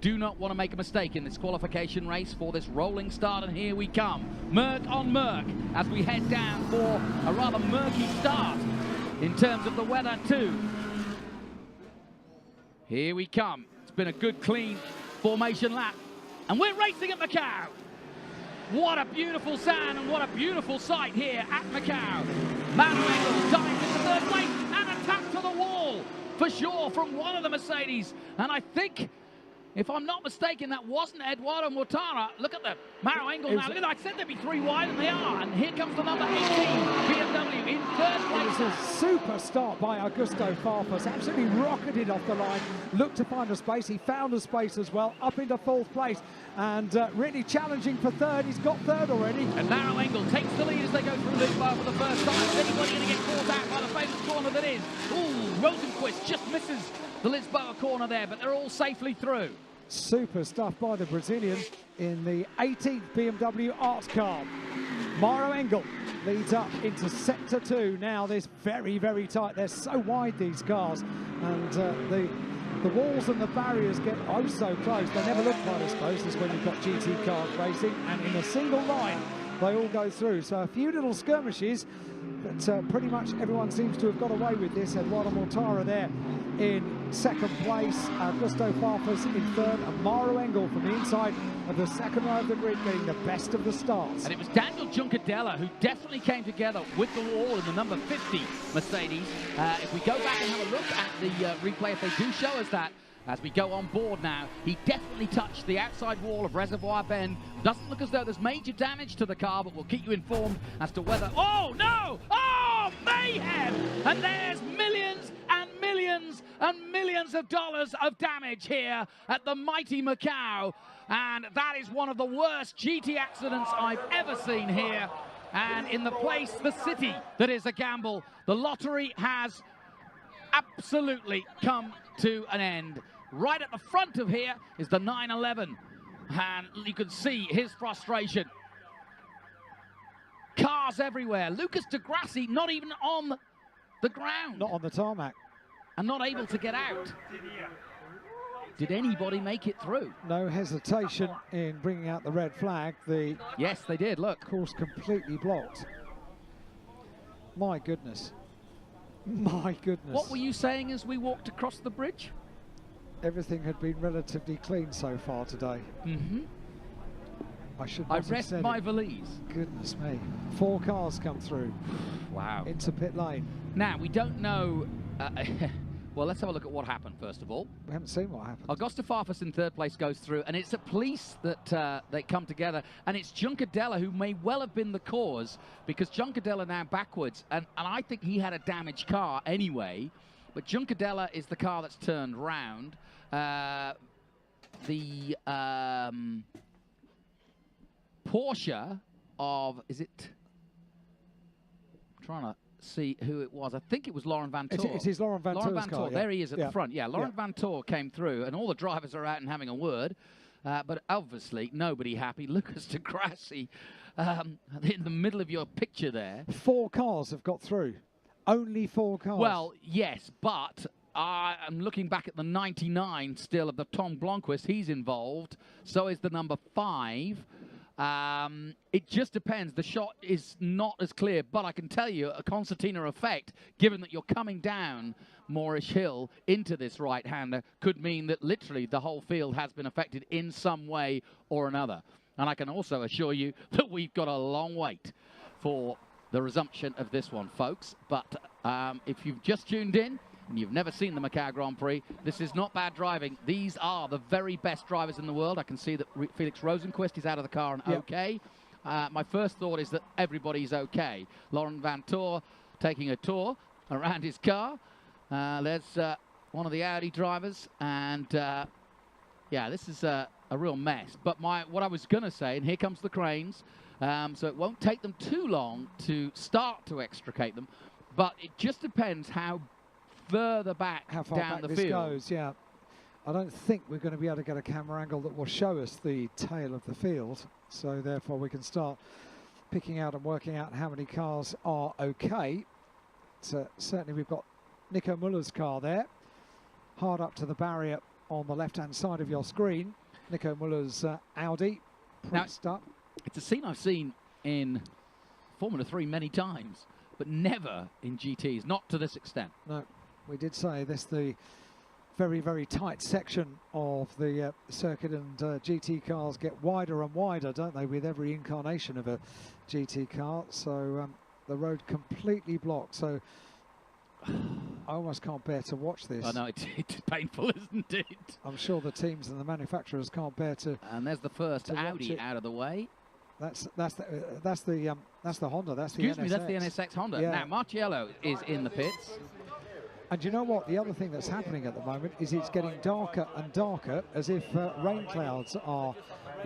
Do not want to make a mistake in this qualification race for this rolling start, and here we come. Merc on Merc as we head down for a rather murky start in terms of the weather too. Here we come. It's been a good, clean formation lap, and we're racing at Macau. What a beautiful sound and what a beautiful sight here at Macau. Macau dives into third place and a tap to the wall for sure from one of the Mercedes, and I think, if I'm not mistaken, that wasn't Eduardo Mortara. Look at the Maro angle now. Look at that. I said there'd be 3 wide, and they are. And here comes the number 18 BMW in third place. It was a super start by Augusto Farfus. Absolutely rocketed off the line. Looked to find a space. He found a space as well. Up into 4th place. And really challenging for 3rd. He's got 3rd already. And Maro Engel takes the lead as they go through Lisboa for the first time. Is anybody going to get caught out by the famous corner that is? Ooh, Rosenquist just misses the Lisboa corner there, but they're all safely through. Super stuff by the Brazilian in the 18th BMW Art car. Maro Engel leads up into sector 2. Now this very, very tight. They're so wide, these cars, and the walls and the barriers get oh so close. They never look quite as close as when you've got GT cars racing, and in a single line they all go through. So a few little skirmishes, but pretty much everyone seems to have got away with this. Eduardo Mortara there in 2nd place, Augusto Farfus in 3rd, and Maro Engel from the inside of the 2nd row of the grid getting the best of the starts. And it was Daniel Juncadella who definitely came together with the wall in the number 50 Mercedes. If we go back and have a look at the replay, if they do show us that, as we go on board now, he definitely touched the outside wall of Reservoir Bend. Doesn't look as though there's major damage to the car, but we'll keep you informed as to whether... Oh, no! Oh, mayhem! And there's millions and millions and millions of dollars of damage here at the mighty Macau. And that is one of the worst GT accidents I've ever seen here. And in the place, the city that is a gamble, the lottery has absolutely come to an end. Right at the front of here is the 911, and you can see his frustration. Cars everywhere. Lucas de Grassi not even on the ground. Not on the tarmac. And not able to get out. Did anybody make it through? No hesitation in bringing out the red flag. Yes, they did, look. Course completely blocked. My goodness. My goodness. What were you saying as we walked across the bridge? Everything had been relatively clean so far today. Mm-hmm. I rest my valise. Goodness me. 4 cars come through. Wow. Into pit lane. Now, we don't know... well, let's have a look at what happened, first of all. We haven't seen what happened. Augusto Farfus in 3rd place goes through, and it's at police that they come together, and it's Juncadella who may well have been the cause, because Juncadella now backwards, and I think he had a damaged car anyway, but Juncadella is the car that's turned round. The Porsche of, is it? I'm trying to see who it was. I think it was Laurent Vantour. It is Laurent Vantour's car, There he is at the front. Yeah, Laurent Vantour came through, and all the drivers are out and having a word. But obviously, nobody happy. Lucas de Grassi in the middle of your picture there. 4 cars have got through. Only 4 cars. Well, yes, but I'm looking back at the 99 still of the Tom Blomqvist. He's involved. So is the number 5. It just depends. The shot is not as clear, but I can tell you a concertina effect, given that you're coming down Moorish Hill into this right-hander, could mean that literally the whole field has been affected in some way or another. And I can also assure you that we've got a long wait for the resumption of this one, folks. But if you've just tuned in and you've never seen the Macau Grand Prix, this is not bad driving. These are the very best drivers in the world. I can see that Felix Rosenquist is out of the car and okay. My first thought is that everybody's okay. Laurent Vantour taking a tour around his car. There's one of the Audi drivers, and yeah, this is a real mess. But what I was going to say, and here comes the cranes, so it won't take them too long to start to extricate them, but it just depends how further back how far down back the this field goes. Yeah, I don't think we're going to be able to get a camera angle that will show us the tail of the field, so therefore we can start picking out and working out how many cars are okay. So certainly we've got Nico Muller's car there, hard up to the barrier on the left-hand side of your screen. Nico Muller's Audi pressed up. It's a scene I've seen in Formula 3 many times, but never in GTs, not to this extent. No, we did say this the very, very tight section of the circuit, and GT cars get wider and wider, don't they, with every incarnation of a GT car. So the road completely blocked. So I almost can't bear to watch this. I know, it's painful, isn't it? I'm sure the teams and the manufacturers can't bear to. And there's the first Audi out of the way. That's the Honda. That's the Excuse NSX. me, that's the NSX Honda. Yeah. Now Marciello is in the pits. And you know what? The other thing that's happening at the moment is it's getting darker and darker, as if rain clouds are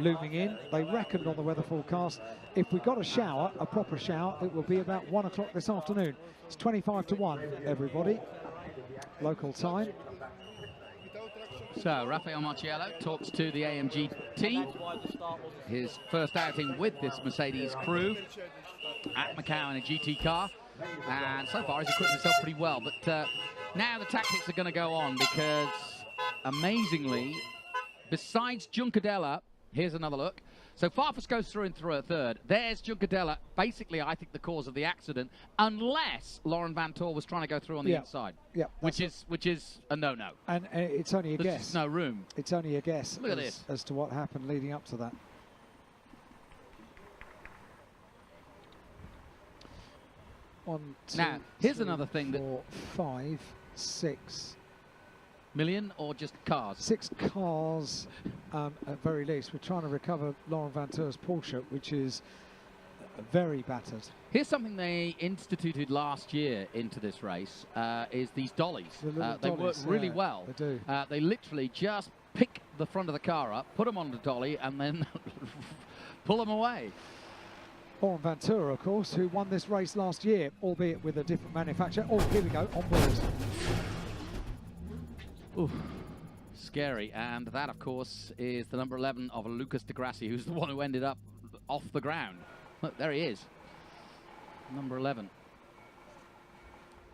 looming in. They reckoned on the weather forecast, if we got a shower, a proper shower, it will be about 1 o'clock this afternoon. It's 25 to 1, everybody. Local time. So Rafael Marciello talks to the AMG team. His first outing with this Mercedes crew at Macau in a GT car. And so far he's equipped himself pretty well. But now the tactics are going to go on, because amazingly, besides Juncadella, here's another look. So Farfus goes through in a third. There's Juncadella, basically, I think, the cause of the accident, unless Laurent Vantor was trying to go through on the inside. Yeah, which is a no-no. And it's only a guess. There's no room. It's only a guess. Look at this. As to what happened leading up to that. One, two, now, here's three, another thing 4, 5, 6 million, or just cars? 6 cars at very least. We're trying to recover Laurent Vantor's Porsche, which is very battered. Here's something they instituted last year into this race, is these dollies. They work really well. They do. They literally just pick the front of the car up, put them on the dolly, and then pull them away. Laurent Vantor, of course, who won this race last year, albeit with a different manufacturer. Oh, here we go, on board. Ooh, scary. And that, of course, is the number 11 of Lucas de Grassi, who's the one who ended up off the ground. Look, there he is. Number 11.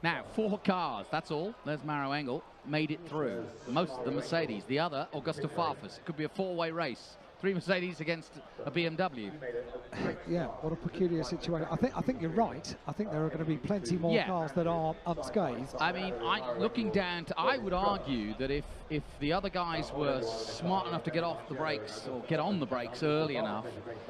Now, 4 cars, that's all. There's Maro Engel, made it through. Most of the Mercedes. The other, Augusto Farfus. It could be a 4-way race. 3 Mercedes against a BMW. Yeah, what a peculiar situation. I think you're right. I think there are going to be plenty more cars that are unscathed. I mean, looking down to, I would argue that if the other guys were smart enough to get off the brakes or get on the brakes early enough,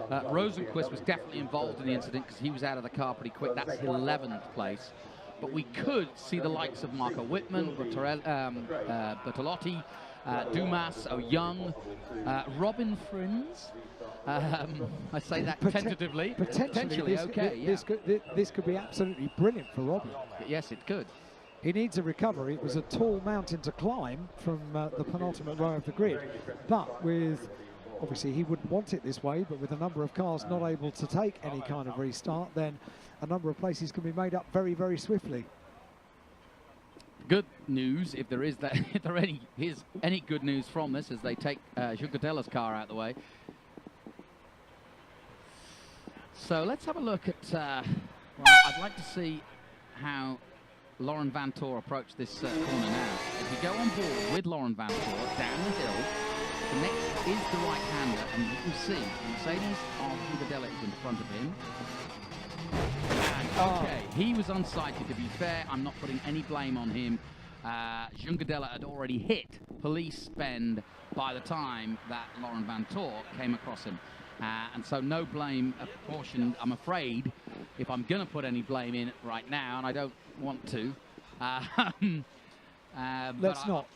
Rosenquist was definitely involved in the incident because he was out of the car pretty quick. That's 11th place. But we could see the likes of Marco Wittmann, Bertolotti, Dumas, Young, Robin Frins. I say that tentatively. Potentially, this could be absolutely brilliant for Robin. Yes, it could. He needs a recovery. It was a tall mountain to climb from the penultimate row of the grid. But with, obviously he wouldn't want it this way, but with a number of cars not able to take any kind of restart, then a number of places can be made up very, very swiftly. Good news, if there is that, if there is any good news from this, as they take Juncatella's car out of the way. So let's have a look at. Well, I'd like to see how Laurent Vantor approached this corner now. If you go on board with Laurent Vantor down the hill, the next is the right-hander, and you can see Mercedes of Juncadella is in front of him. Okay, he was unsighted, to be fair. I'm not putting any blame on him. Juncadella had already hit police bend by the time that Laurent Vantor came across him. And so no blame apportioned, I'm afraid, if I'm going to put any blame in right now, and I don't want to. Let's not.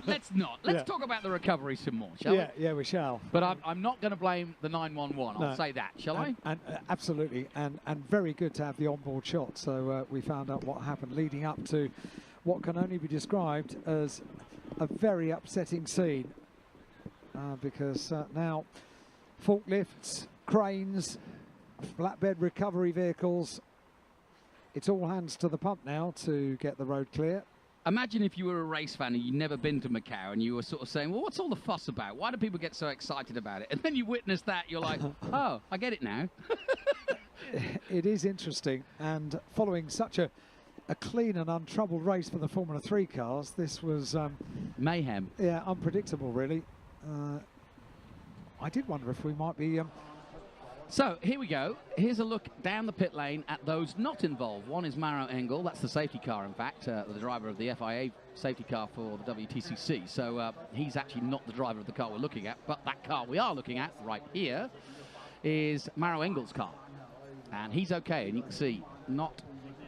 Let's not. Let's talk about the recovery some more, shall we? Yeah, we shall. But I'm not going to blame the 911. I'll say that, shall I? And absolutely, and very good to have the onboard shot. So we found out what happened leading up to what can only be described as a very upsetting scene, because now forklifts, cranes, flatbed recovery vehicles, it's all hands to the pump now to get the road clear. Imagine if you were a race fan and you'd never been to Macau and you were sort of saying, well, what's all the fuss about? Why do people get so excited about it? And then you witness that, you're like, oh, I get it now. It is interesting, and following such a a clean and untroubled race for the Formula 3 cars. This was mayhem. Yeah, unpredictable, really. I did wonder if we might be. So here we go. Here's a look down the pit lane at those not involved. One is Mauro Engel. That's the safety car, in fact, the driver of the FIA safety car for the WTCC. So he's actually not the driver of the car we're looking at, but that car we are looking at right here is Mauro Engel's car. And he's okay, and you can see not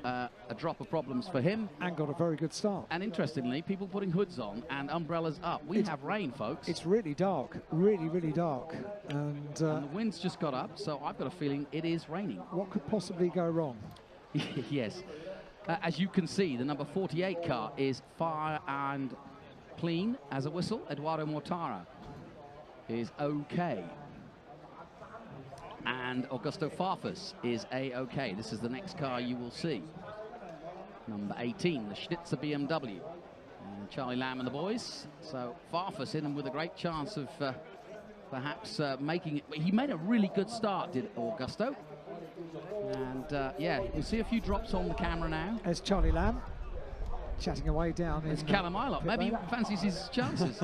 a drop of problems for him. And got a very good start. And interestingly, people putting hoods on and umbrellas up. We have rain, folks. It's really dark, really, really dark. And the wind's just got up, so I've got a feeling it is raining. What could possibly go wrong? Yes. As you can see, the number 48 car is fire and clean as a whistle. Eduardo Mortara is okay. And Augusto Farfus is A-OK. This is the next car you will see. Number 18, the Schnitzer BMW. And Charlie Lamb and the boys. So Farfus in and with a great chance of perhaps making it. He made a really good start, did Augusto. And yeah, you'll see a few drops on the camera now. There's Charlie Lamb chatting away down. It's Callum Ilott. Maybe he fancies his chances.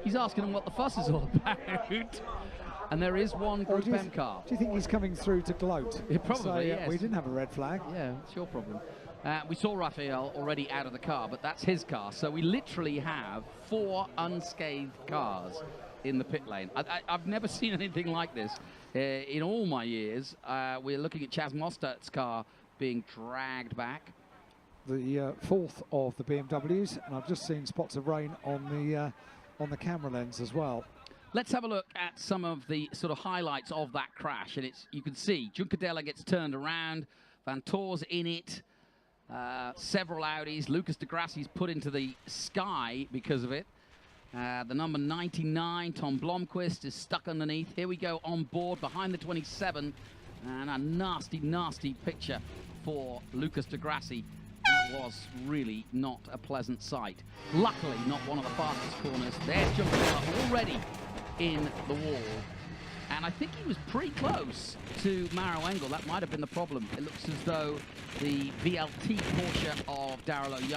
He's asking him what the fuss is all about. And there is one Group M car. Do you think he's coming through to gloat? Yeah, probably, so, yes. We didn't have a red flag. Yeah, it's your problem. We saw Raphael already out of the car, but that's his car. So we literally have 4 unscathed cars in the pit lane. I've never seen anything like this in all my years. We're looking at Chaz Mostert's car being dragged back. The 4th of the BMWs, and I've just seen spots of rain on the camera lens as well. Let's have a look at some of the sort of highlights of that crash. And you can see Juncadella gets turned around, Vantoor's in it, several Audis, Lucas de Grassi's put into the sky because of it. The number 99, Tom Blomqvist, is stuck underneath. Here we go on board behind the 27, and a nasty, nasty picture for Lucas de Grassi. That was really not a pleasant sight. Luckily, not one of the fastest corners. There's Juncadella already in the wall, and I think he was pretty close to Mauro Engel. That might have been the problem. It looks as though the VLT Porsche of Daryl O'Young